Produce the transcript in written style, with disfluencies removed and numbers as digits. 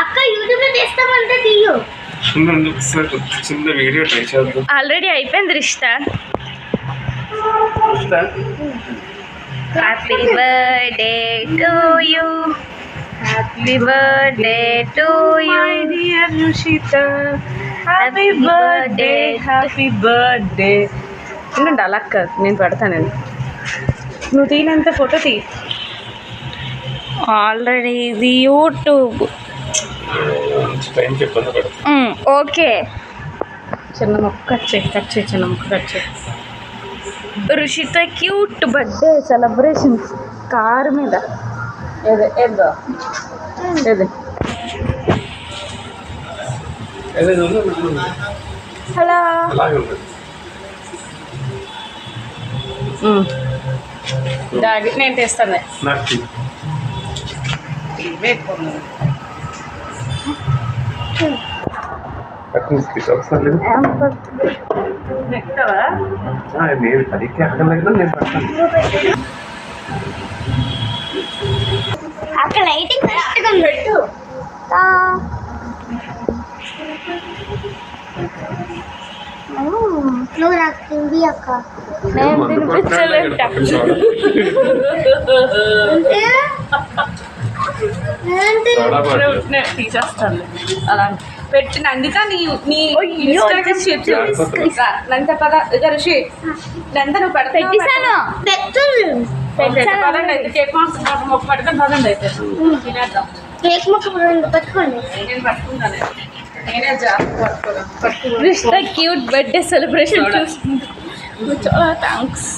అక్క యూట్యూబ్ లో చేస్తామంటే తీయు. చిన్న వీడియో ట్రై చేద్దాం. ఆల్రెడీ అయిపోయింది Rishta. Happy birthday to you, happy birthday to you dear Rushitha, happy birthday happy birthday. ఎందుకంటే అలా కాదు, నేను పెడతాను. నేను నువ్వు తీనంత ఫోటో తీ. ఆల్రెడీ ఇది యూట్యూబ్. ఓకే, చిన్న మొక్క కట్ చేయి చిన్న మొక్క కట్ చేయి. Rushitha cute birthday celebration car మీద. ఏదో హలో దాగి నేను తెస్తాను. అక్కడ లైటింగ్ కరెక్ట్గా పెట్టు. నువ్వు నాకు తిండి అక్క. నేను తినిపించలేట. తీసేస్తాను అలా పెట్టిన. అందుక నీ నంత పద ఋషి నంత నువ్వు పెట్టేసాను. పదండి అయితే కేక్ మొక్క పెడతాను. పదండి అయితే తినేద్దాం. కేక్ మొక్క పెట్టుకోండి. నేను పట్టుకుంటాను. నేనే జాగ్రత్త. క్యూట్ బర్త్డే సెలబ్రేషన్ చూసుకుంటా. చాలా థ్యాంక్స్.